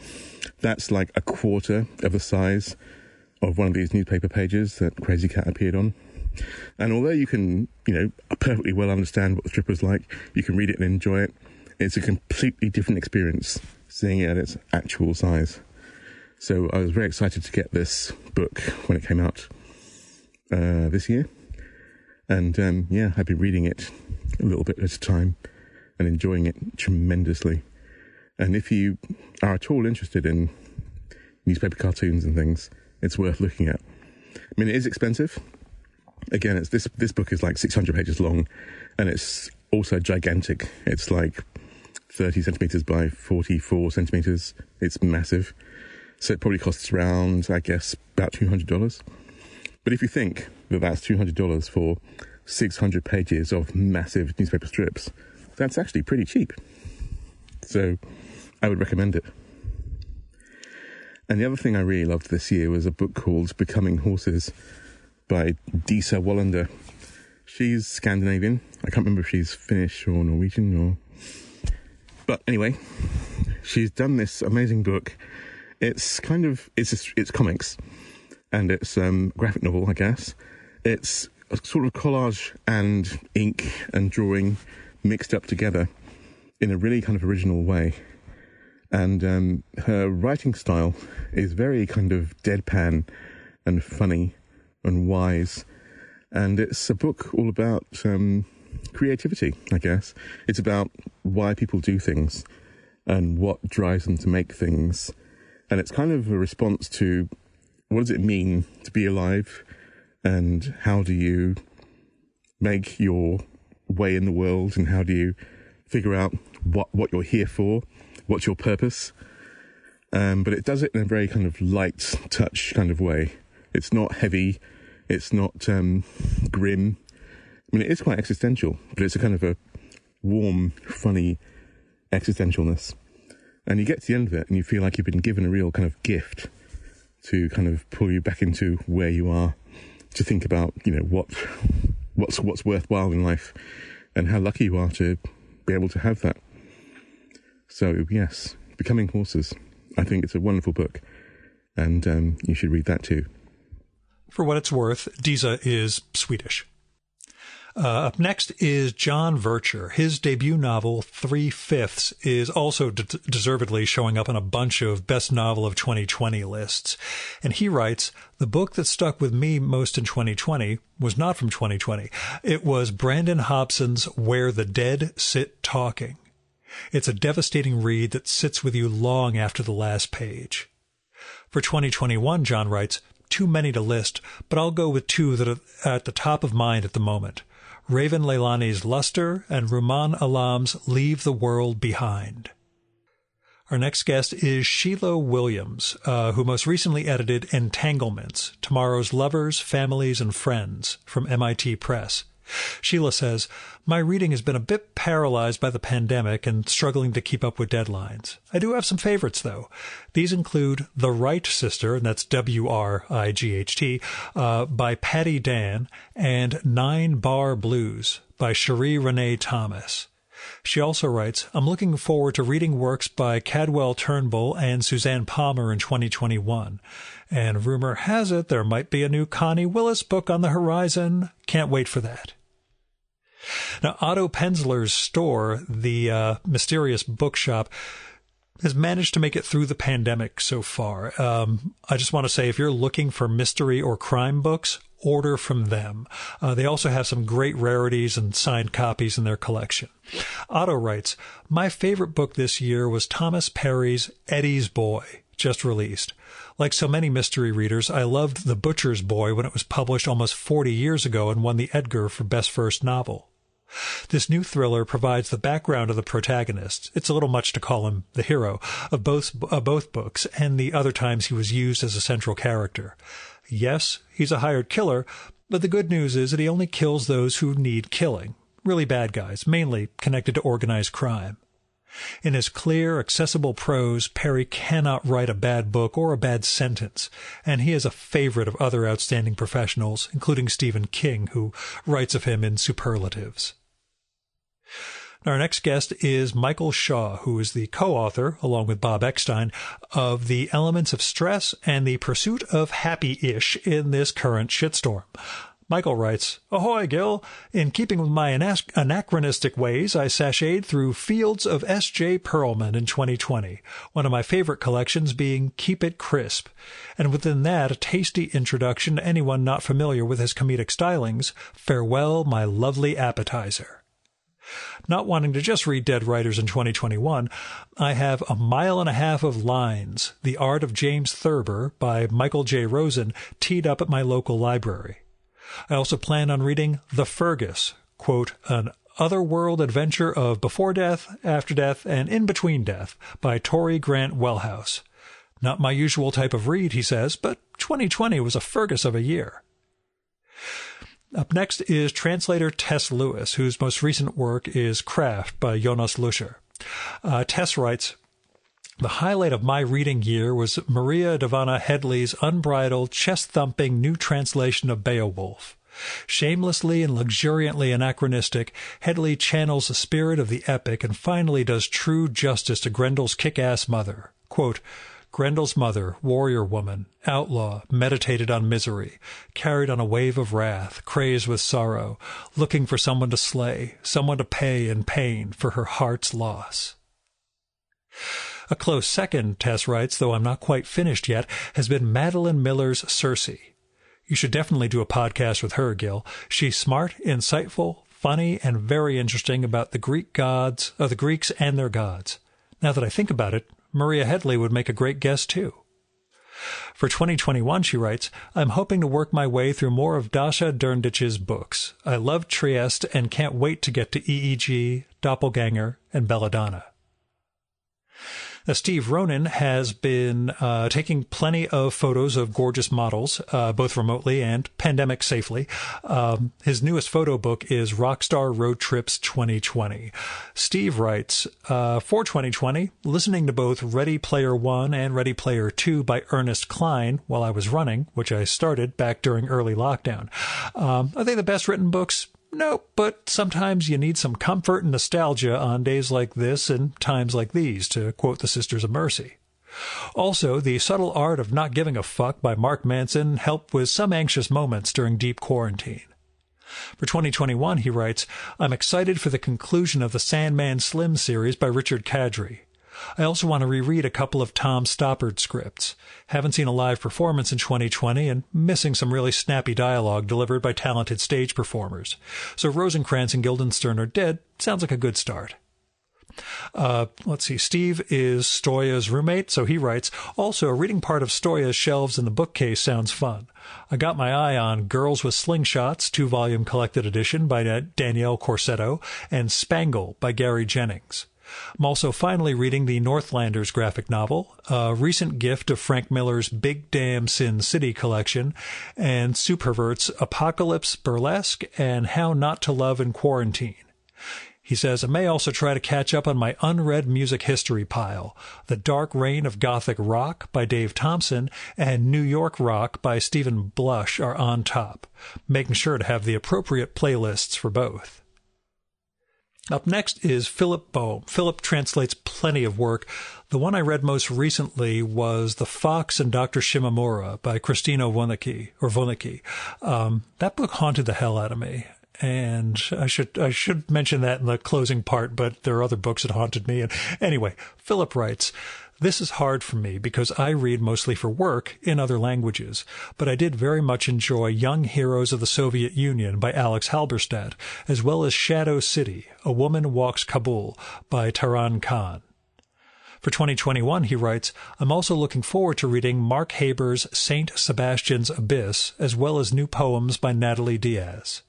That's like a quarter of the size of one of these newspaper pages that Crazy Cat appeared on. And although you can, perfectly well understand what the strip was like, you can read it and enjoy it, it's a completely different experience seeing it at its actual size. So I was very excited to get this book when it came out this year. And I've been reading it a little bit at a time and enjoying it tremendously. And if you are at all interested in newspaper cartoons and things, it's worth looking at. I mean, it is expensive. Again, this book is like 600 pages long, and it's also gigantic. It's like 30 centimetres by 44 centimetres. It's massive. So it probably costs around, I guess, about $200. But if you think that that's $200 for 600 pages of massive newspaper strips, that's actually pretty cheap. So I would recommend it. And the other thing I really loved this year was a book called Becoming Horses by Disa Wallander. She's Scandinavian. I can't remember if she's Finnish or Norwegian But anyway, she's done this amazing book. It's it's comics, and it's graphic novel, I guess. It's a sort of collage and ink and drawing mixed up together in a really kind of original way. And her writing style is very kind of deadpan and funny and wise. And it's a book all about creativity, I guess. It's about why people do things and what drives them to make things. And it's kind of a response to what does it mean to be alive, and how do you make your way in the world, and how do you figure out what you're here for, what's your purpose. But it does it in a very kind of light touch kind of way. It's not heavy, it's not grim. I mean, it is quite existential, but it's a kind of a warm, funny existentialness. And you get to the end of it and you feel like you've been given a real kind of gift to kind of pull you back into where you are, to think about, you know, what's worthwhile in life and how lucky you are to be able to have that. So, yes, Becoming Horses. I think it's a wonderful book, and you should read that too. For what it's worth, Disa is Swedish. Up next is John Vercher. His debut novel, 3/5, is also deservedly showing up on a bunch of Best Novel of 2020 lists. And he writes, the book that stuck with me most in 2020 was not from 2020. It was Brandon Hobson's Where the Dead Sit Talking. It's a devastating read that sits with you long after the last page. For 2021, John writes, too many to list, but I'll go with two that are at the top of mind at the moment. Raven Leilani's Luster and Ruman Alam's Leave the World Behind. Our next guest is Sheila Williams, who most recently edited Entanglements, Tomorrow's Lovers, Families, and Friends from MIT Press. Sheila says, my reading has been a bit paralyzed by the pandemic and struggling to keep up with deadlines. I do have some favorites, though. These include The Wright Sister, and that's Wright, by Patty Dan, and 9 Bar Blues by Cherie Renee Thomas. She also writes, I'm looking forward to reading works by Cadwell Turnbull and Suzanne Palmer in 2021. And rumor has it there might be a new Connie Willis book on the horizon. Can't wait for that. Now, Otto Penzler's store, the mysterious bookshop, has managed to make it through the pandemic so far. I just want to say, if you're looking for mystery or crime books, order from them. They also have some great rarities and signed copies in their collection. Otto writes, my favorite book this year was Thomas Perry's Eddie's Boy, just released. Like so many mystery readers, I loved The Butcher's Boy when it was published almost 40 years ago and won the Edgar for Best First Novel. This new thriller provides the background of the protagonist. It's a little much to call him the hero of both books, and the other times he was used as a central character. Yes, he's a hired killer, but the good news is that he only kills those who need killing. Really bad guys, mainly connected to organized crime. In his clear, accessible prose, Perry cannot write a bad book or a bad sentence, and he is a favorite of other outstanding professionals, including Stephen King, who writes of him in superlatives. Our next guest is Michael Shaw, who is the co-author, along with Bob Eckstein, of The Elements of Stress and the Pursuit of Happy-ish in this current shitstorm. Michael writes, Ahoy, Gil! In keeping with my anachronistic ways, I sashayed through fields of S.J. Perlman in 2020, one of my favorite collections being Keep It Crisp, and within that a tasty introduction to anyone not familiar with his comedic stylings, Farewell, My Lovely Appetizer. Not wanting to just read dead writers in 2021, I have 1.5 miles of lines, The Art of James Thurber by Michael J. Rosen, teed up at my local library. I also plan on reading The Fergus, quote, an otherworld adventure of before death, after death, and in between death by Torrey Grant Wellhouse. Not my usual type of read, he says, but 2020 was a Fergus of a year. Up next is translator Tess Lewis, whose most recent work is Craft by Jonas Luscher. Tess writes, the highlight of my reading year was Maria Davana Headley's unbridled, chest-thumping new translation of Beowulf. Shamelessly and luxuriantly anachronistic, Headley channels the spirit of the epic and finally does true justice to Grendel's kick-ass mother. Quote, Grendel's mother, warrior woman, outlaw, meditated on misery, carried on a wave of wrath, crazed with sorrow, looking for someone to slay, someone to pay in pain for her heart's loss. A close second, Tess writes, though I'm not quite finished yet, has been Madeline Miller's Circe. You should definitely do a podcast with her, Gil. She's smart, insightful, funny, and very interesting about the Greeks and their gods. Now that I think about it, Maria Headley would make a great guest too. For 2021, she writes, I'm hoping to work my way through more of Dasha Derndich's books. I love Trieste and can't wait to get to EEG, Doppelganger, and Belladonna. Now, Steve Ronan has been taking plenty of photos of gorgeous models, both remotely and pandemic safely. His newest photo book is Rockstar Road Trips 2020. Steve writes, for 2020, listening to both Ready Player One and Ready Player Two by Ernest Cline while I was running, which I started back during early lockdown. Are they the best written books? No, but sometimes you need some comfort and nostalgia on days like this and times like these, to quote the Sisters of Mercy. Also, The Subtle Art of Not Giving a Fuck by Mark Manson helped with some anxious moments during deep quarantine. For 2021, he writes, I'm excited for the conclusion of the Sandman Slim series by Richard Kadrey. I also want to reread a couple of Tom Stoppard scripts. Haven't seen a live performance in 2020 and missing some really snappy dialogue delivered by talented stage performers. So Rosencrantz and Guildenstern Are Dead sounds like a good start. Let's see. Steve is Stoya's roommate, so he writes, also, reading part of Stoya's shelves in the bookcase sounds fun. I got my eye on Girls with Slingshots, 2-volume collected edition by Danielle Corsetto, and Spangle by Gary Jennings. I'm also finally reading the Northlanders graphic novel, a recent gift of Frank Miller's Big Damn Sin City collection, and Supervert's Apocalypse Burlesque and How Not to Love in Quarantine. He says, I may also try to catch up on my unread music history pile. The Dark Reign of Gothic Rock by Dave Thompson and New York Rock by Stephen Blush are on top, making sure to have the appropriate playlists for both. Up next is Philip Boehm. Philip translates plenty of work. The one I read most recently was The Fox and Dr. Shimamura by Christina Wonicky. That book haunted the hell out of me. And I should mention that in the closing part, but there are other books that haunted me. And anyway, Philip writes, this is hard for me because I read mostly for work in other languages, but I did very much enjoy Young Heroes of the Soviet Union by Alex Halberstadt, as well as Shadow City, A Woman Walks Kabul by Taran Khan. For 2021, he writes, I'm also looking forward to reading Mark Haber's Saint Sebastian's Abyss, as well as new poems by Natalie Diaz.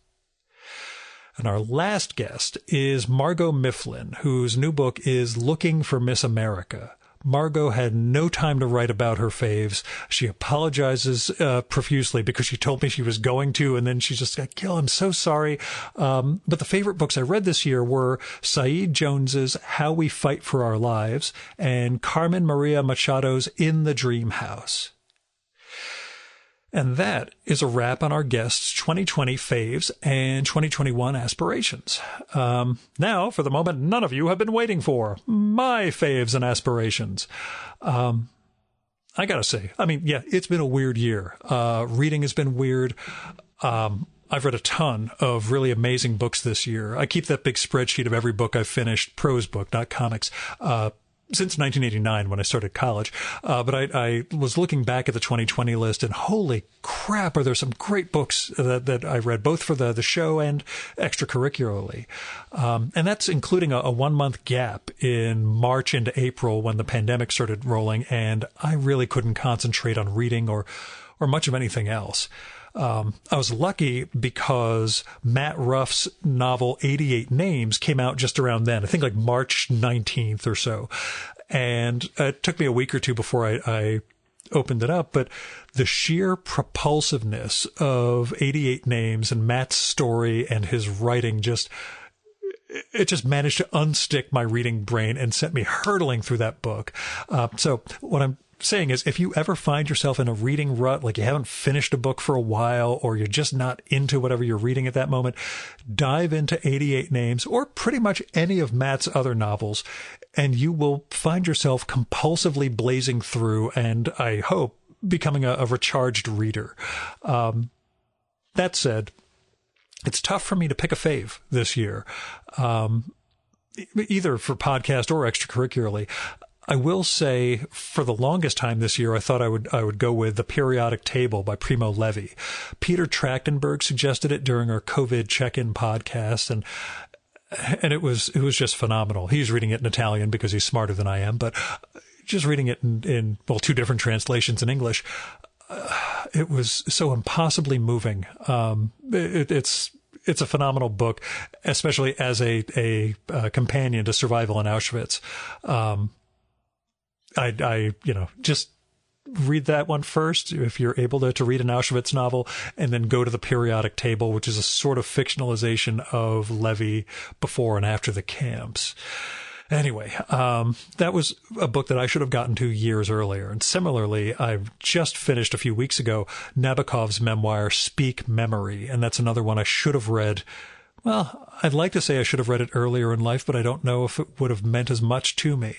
And our last guest is Margot Mifflin, whose new book is Looking for Miss America. Margot had no time to write about her faves. She apologizes profusely because she told me she was going to, and then she's just like, Gil, I'm so sorry. But the favorite books I read this year were Saeed Jones's How We Fight for Our Lives and Carmen Maria Machado's In the Dream House. And that is a wrap on our guests' 2020 faves and 2021 aspirations. Now, for the moment none of you have been waiting for, my faves and aspirations. I gotta say, it's been a weird year. Reading has been weird. I've read a ton of really amazing books this year. I keep that big spreadsheet of every book I've finished, prose book, not comics, since 1989 when I started college. But I was looking back at the 2020 list, and holy crap, are there some great books that I read, both for the show and extracurricularly. And that's including a 1-month gap in March into April when the pandemic started rolling, and I really couldn't concentrate on reading or much of anything else. I was lucky because Matt Ruff's novel 88 Names came out just around then, I think like March 19th or so. And it took me a week or two before I opened it up, but the sheer propulsiveness of 88 Names and Matt's story and his writing just managed to unstick my reading brain and sent me hurtling through that book. So what I'm saying is, if you ever find yourself in a reading rut, like you haven't finished a book for a while, or you're just not into whatever you're reading at that moment, dive into 88 Names or pretty much any of Matt's other novels, and you will find yourself compulsively blazing through and, I hope, becoming a recharged reader. That said, it's tough for me to pick a fave this year, either for podcast or extracurricularly. I will say, for the longest time this year, I thought I would go with The Periodic Table by Primo Levi. Peter Trachtenberg suggested it during our COVID check-in podcast, and and it was just phenomenal. He's reading it in Italian because he's smarter than I am, but just reading it in two different translations in English, it was so impossibly moving. It's a phenomenal book, especially as a companion to survival in Auschwitz. I just read that one first if you're able to read an Auschwitz novel, and then go to the periodic table, which is a sort of fictionalization of Levy before and after the camps. Anyway, that was a book that I should have gotten to years earlier. And similarly, I've just finished a few weeks ago Nabokov's memoir, Speak Memory. And that's another one I should have read. Well, I'd like to say I should have read it earlier in life, but I don't know if it would have meant as much to me.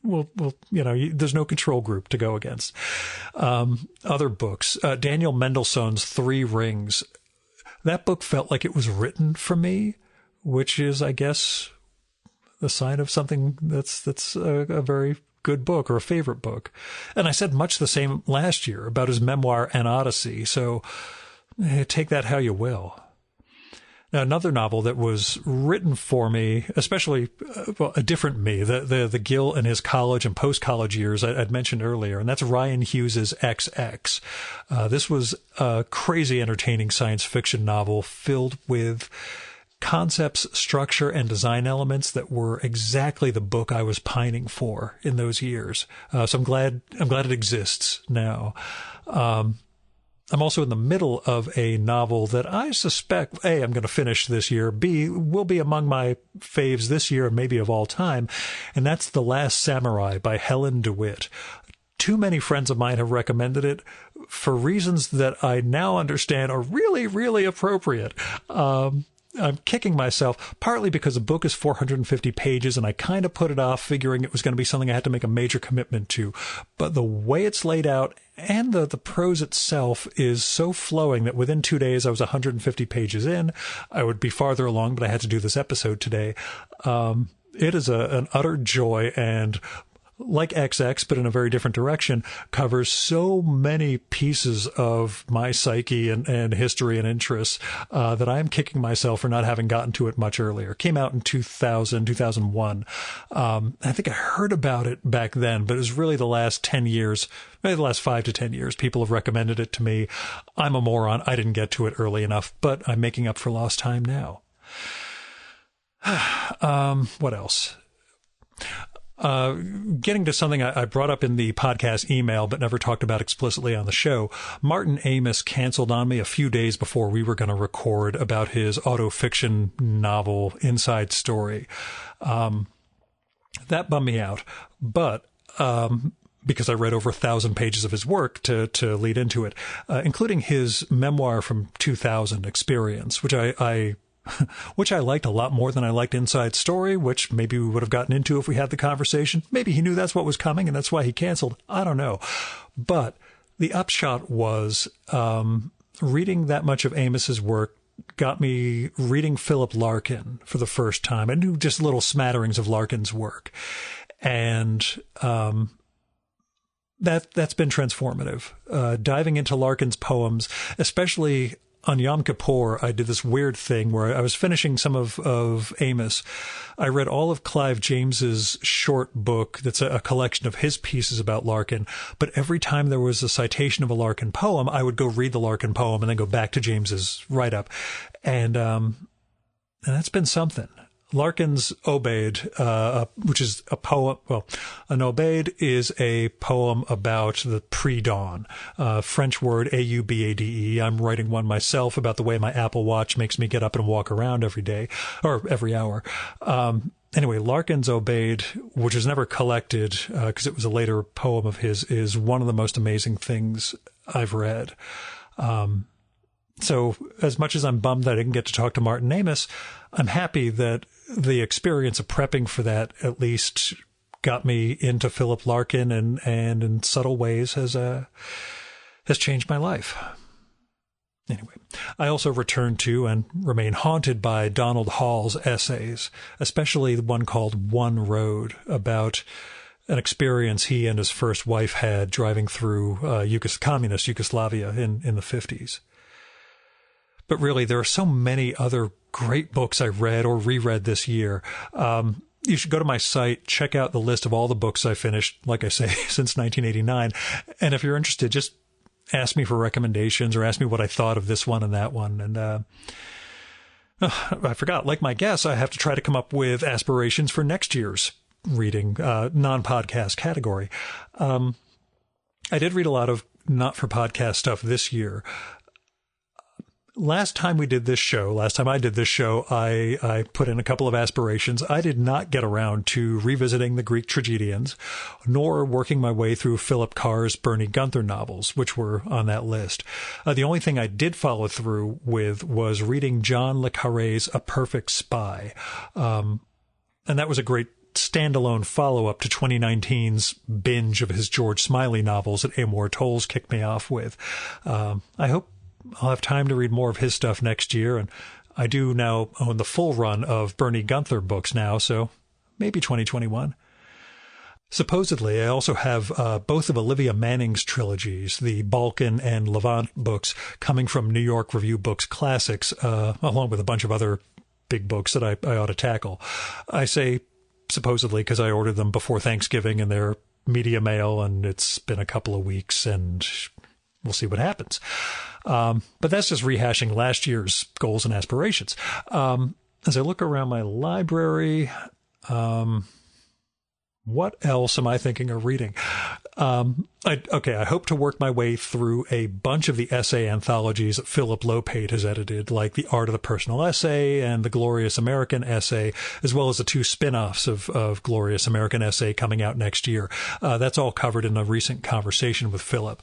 Well, there's no control group to go against. Other books, Daniel Mendelssohn's Three Rings. That book felt like it was written for me, which is, I guess, the sign of something that's a very good book or a favorite book. And I said much the same last year about his memoir, An Odyssey. So take that how you will. Now, another novel that was written for me, especially a different me, the Gil in his college and post-college years I'd mentioned earlier, and that's Ryan Hughes's XX. This was a crazy entertaining science fiction novel filled with concepts, structure, and design elements that were exactly the book I was pining for in those years. So I'm glad it exists now. I'm also in the middle of a novel that I suspect, A, I'm going to finish this year, B, will be among my faves this year, maybe of all time, and that's The Last Samurai by Helen Dewitt. Too many friends of mine have recommended it for reasons that I now understand are really, really appropriate. I'm kicking myself, partly because the book is 450 pages, and I kind of put it off figuring it was going to be something I had to make a major commitment to. But the way it's laid out and the prose itself is so flowing that within 2 days I was 150 pages in. I would be farther along, but I had to do this episode today. It is an utter joy, and like XX, but in a very different direction, covers so many pieces of my psyche and history and interests that I am kicking myself for not having gotten to it much earlier. It came out in 2001. I think I heard about it back then, but it was really the last 10 years, maybe the last 5 to 10 years, people have recommended it to me. I'm a moron. I didn't get to it early enough, but I'm making up for lost time now. What else? Getting to something I brought up in the podcast email but never talked about explicitly on the show, Martin Amis canceled on me a few days before we were going to record about his autofiction novel, Inside Story. That bummed me out, but because I read over 1,000 pages of his work to lead into it, including his memoir from 2000, Experience, which I liked a lot more than I liked Inside Story, which maybe we would have gotten into if we had the conversation. Maybe he knew that's what was coming and that's why he canceled. I don't know. But the upshot was reading that much of Amis's work got me reading Philip Larkin for the first time. I knew just little smatterings of Larkin's work. And that's been transformative. Diving into Larkin's poems, especially on Yom Kippur, I did this weird thing where I was finishing some of Amos. I read all of Clive James's short book that's a collection of his pieces about Larkin, but every time there was a citation of a Larkin poem, I would go read the Larkin poem and then go back to James's write-up. And that's been something. Larkin's Obaid, which is a poem, an Obaid is a poem about the pre-dawn, French word A-U-B-A-D-E. I'm writing one myself about the way my Apple Watch makes me get up and walk around every day, or every hour. Anyway, Larkin's Obaid, which was never collected, because it was a later poem of his, is one of the most amazing things I've read. So as much as I'm bummed that I didn't get to talk to Martin Amis, I'm happy that the experience of prepping for that at least got me into Philip Larkin and in subtle ways has changed my life. Anyway, I also returned to and remain haunted by Donald Hall's essays, especially the one called One Road, about an experience he and his first wife had driving through communist Yugoslavia in the 50s. But really, there are so many other great books I read or reread this year. You should go to my site, check out the list of all the books I finished, like I say, since 1989. And if you're interested, just ask me for recommendations or ask me what I thought of this one and that one. And I forgot, like my guess, I have to try to come up with aspirations for next year's reading, non-podcast category. I did read a lot of not-for-podcast stuff this year. Last time I did this show, I put in a couple of aspirations. I did not get around to revisiting the Greek tragedians, nor working my way through Philip Kerr's Bernie Gunther novels, which were on that list. The only thing I did follow through with was reading John le Carré's A Perfect Spy. And that was a great standalone follow-up to 2019's binge of his George Smiley novels that Amor Towles kicked me off with. I hope I'll have time to read more of his stuff next year, and I do now own the full run of Bernie Gunther books now, so maybe 2021. Supposedly, I also have both of Olivia Manning's trilogies, the Balkan and Levant books, coming from New York Review Books Classics, along with a bunch of other big books that I ought to tackle. I say supposedly because I ordered them before Thanksgiving, and they're media mail, and it's been a couple of weeks, and we'll see what happens. But that's just rehashing last year's goals and aspirations. As I look around my library, what else am I thinking of reading? I hope to work my way through a bunch of the essay anthologies that Philip Lopate has edited, like The Art of the Personal Essay and The Glorious American Essay, as well as the two spin-offs of Glorious American Essay coming out next year. That's all covered in a recent conversation with Philip.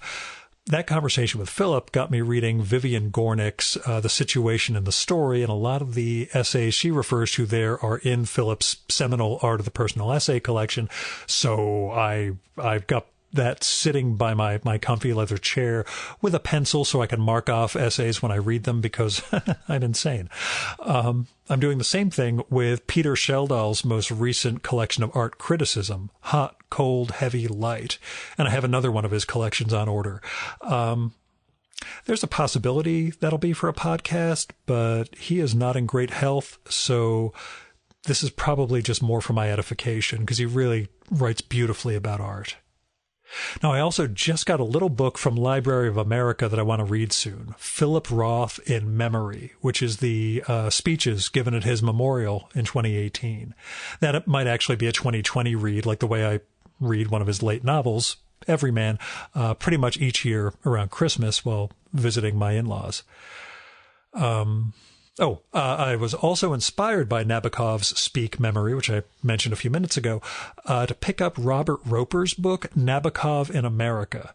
That conversation with Philip got me reading Vivian Gornick's The Situation and the Story, and a lot of the essays she refers to there are in Philip's seminal Art of the Personal Essay collection. So I've got that sitting by my comfy leather chair with a pencil so I can mark off essays when I read them because I'm insane. I'm doing the same thing with Peter Sheldahl's most recent collection of art criticism, Hot, Cold, Heavy, Light. And I have another one of his collections on order. There's a possibility that'll be for a podcast, but he is not in great health, so this is probably just more for my edification because he really writes beautifully about art. Now, I also just got a little book from Library of America that I want to read soon, Philip Roth in Memory, which is the speeches given at his memorial in 2018. That might actually be a 2020 read, like the way I read one of his late novels, Everyman, pretty much each year around Christmas while visiting my in-laws. I was also inspired by Nabokov's Speak Memory, which I mentioned a few minutes ago, to pick up Robert Roper's book, Nabakov in America.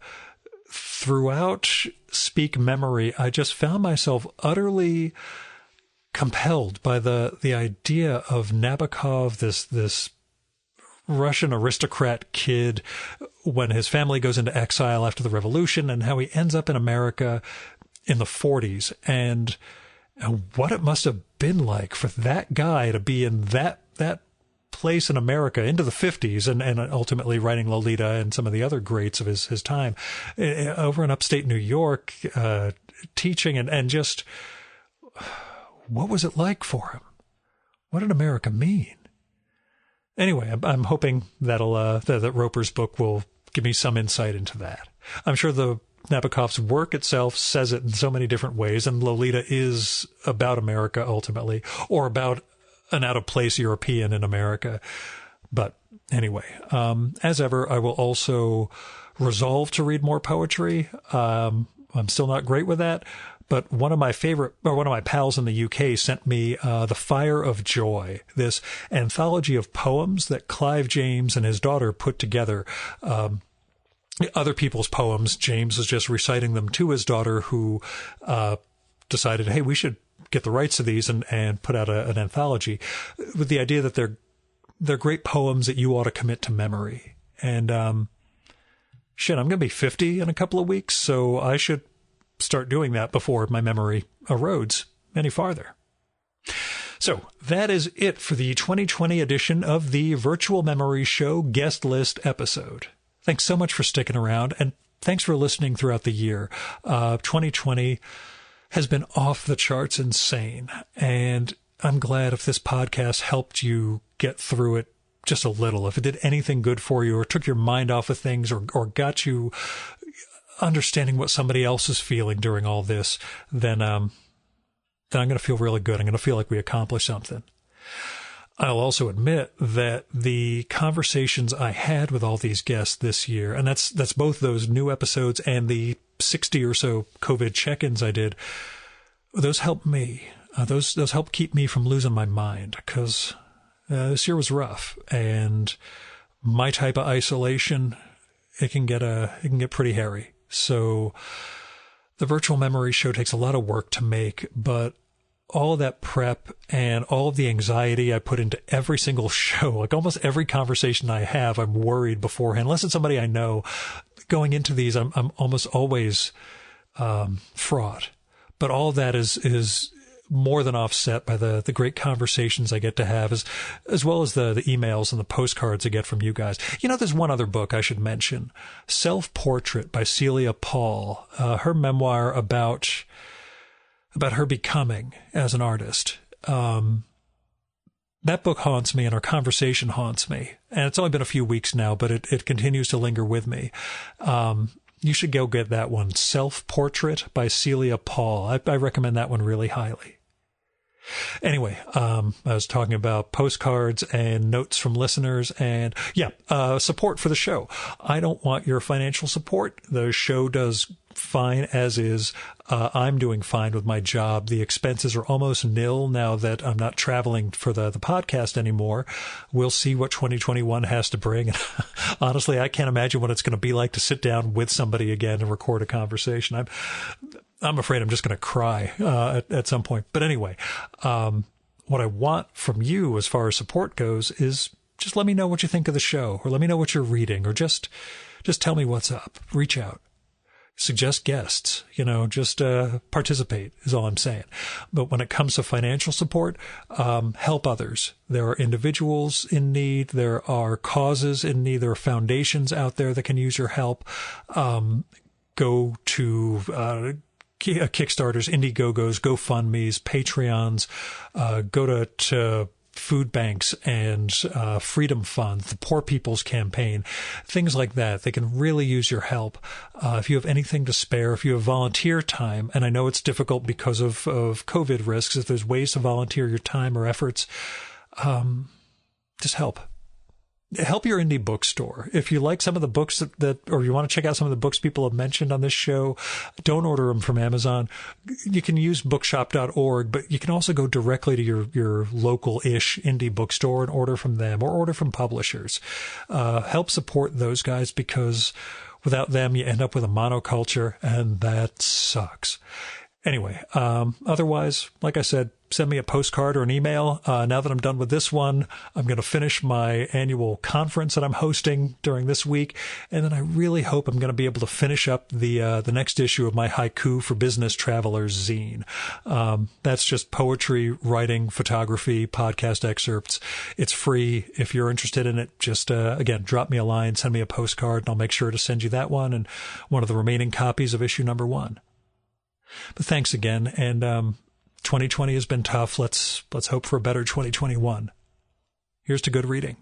Throughout Speak Memory, I just found myself utterly compelled by the idea of Nabakov, this Russian aristocrat kid, when his family goes into exile after the revolution, and how he ends up in America in the 40s, and what it must have been like for that guy to be in that place in America into the 50s and ultimately writing Lolita and some of the other greats of his time over in upstate New York, teaching and just what was it like for him? What did America mean? Anyway, I'm hoping that Roper's book will give me some insight into that. I'm sure Nabokov's work itself says it in so many different ways, and Lolita is about America ultimately, or about an out-of-place European in America. But anyway, as ever, I will also resolve to read more poetry. I'm still not great with that, but one of my pals in the UK sent me The Fire of Joy, this anthology of poems that Clive James and his daughter put together. Other people's poems, James was just reciting them to his daughter, who decided, hey, we should get the rights to these and put out an anthology with the idea that they're great poems that you ought to commit to memory. And I'm going to be 50 in a couple of weeks, so I should start doing that before my memory erodes any farther. So that is it for the 2020 edition of the Virtual Memory Show guest list episode. Thanks so much for sticking around, and thanks for listening throughout the year. 2020 has been off the charts insane. And I'm glad if this podcast helped you get through it just a little. If it did anything good for you or took your mind off of things or got you understanding what somebody else is feeling during all this, then I'm going to feel really good. I'm going to feel like we accomplished something. I'll also admit that the conversations I had with all these guests this year, and that's both those new episodes and the 60 or so COVID check-ins I did, those helped me. Those helped keep me from losing my mind, because this year was rough, and my type of isolation, it can get pretty hairy. So the Virtual Memory Show takes a lot of work to make, but all that prep and all of the anxiety I put into every single show, like almost every conversation I have, I'm worried beforehand. Unless it's somebody I know, going into these, I'm almost always fraught. But all of that is more than offset by the great conversations I get to have, as well as the emails and the postcards I get from you guys. You know, there's one other book I should mention, Self-Portrait by Celia Paul, her memoir about her becoming as an artist. That book haunts me and our conversation haunts me. And it's only been a few weeks now, but it continues to linger with me. You should go get that one, Self-Portrait by Celia Paul. I recommend that one really highly. Anyway, I was talking about postcards and notes from listeners and support for the show. I don't want your financial support. The show does fine as is. I'm doing fine with my job. The expenses are almost nil now that I'm not traveling for the podcast anymore. We'll see what 2021 has to bring. And honestly, I can't imagine what it's going to be like to sit down with somebody again and record a conversation. I'm afraid I'm just going to cry at some point. But anyway, what I want from you as far as support goes is just let me know what you think of the show, or let me know what you're reading, or just tell me what's up. Reach out. Suggest guests, just participate is all I'm saying. But when it comes to financial support, help others. There are individuals in need. There are causes in need. There are foundations out there that can use your help. Go to Kickstarters, Indiegogos, GoFundMes, Patreons. Go to food banks and Freedom Fund, the Poor People's Campaign, things like that. They can really use your help. If you have anything to spare, if you have volunteer time, and I know it's difficult because of COVID risks, if there's ways to volunteer your time or efforts, just help. Help your indie bookstore. If you like some of the books or you want to check out some of the books people have mentioned on this show, don't order them from Amazon. You can use bookshop.org, but you can also go directly to your local-ish indie bookstore and order from them or order from publishers. Help support those guys, because without them, you end up with a monoculture, and that sucks. Anyway, otherwise, like I said, send me a postcard or an email. Now that I'm done with this one, I'm going to finish my annual conference that I'm hosting during this week. And then I really hope I'm going to be able to finish up the next issue of my Haiku for Business Travelers zine. That's just poetry, writing, photography, podcast excerpts. It's free. If you're interested in it, just, again, drop me a line, send me a postcard, and I'll make sure to send you that one and one of the remaining copies of issue number 1. But thanks again, and 2020 has been tough. Let's hope for a better 2021. Here's to good reading.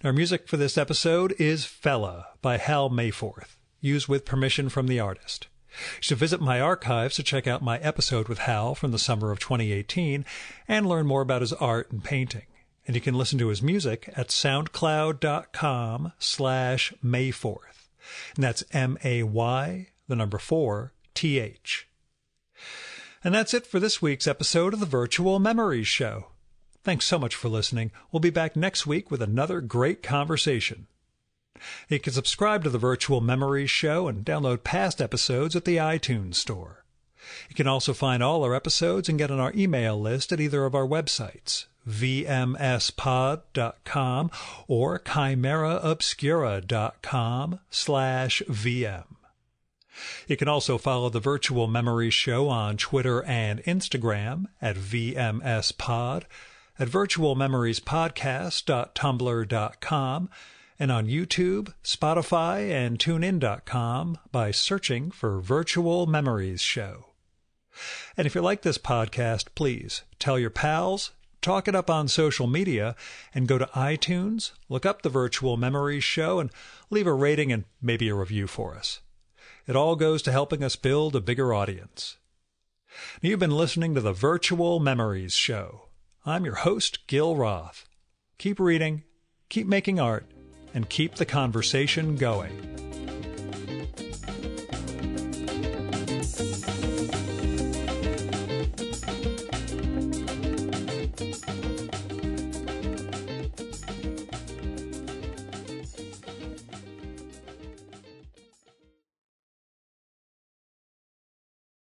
Our music for this episode is Fella by Hal Mayforth, used with permission from the artist. You should visit my archives to check out my episode with Hal from the summer of 2018 and learn more about his art and painting. And you can listen to his music at soundcloud.com/Mayforth. And that's MAY, the number 4, TH. And that's it for this week's episode of the Virtual Memories Show. Thanks so much for listening. We'll be back next week with another great conversation. You can subscribe to the Virtual Memories Show and download past episodes at the iTunes Store. You can also find all our episodes and get on our email list at either of our websites, vmspod.com or chimeraobscura.com/VM. You can also follow the Virtual Memories Show on Twitter and Instagram at VMSPod, at virtualmemoriespodcast.tumblr.com, and on YouTube, Spotify, and TuneIn.com by searching for Virtual Memories Show. And if you like this podcast, please tell your pals, talk it up on social media, and go to iTunes, look up the Virtual Memories Show, and leave a rating and maybe a review for us. It all goes to helping us build a bigger audience. You've been listening to the Virtual Memories Show. I'm your host, Gil Roth. Keep reading, keep making art, and keep the conversation going.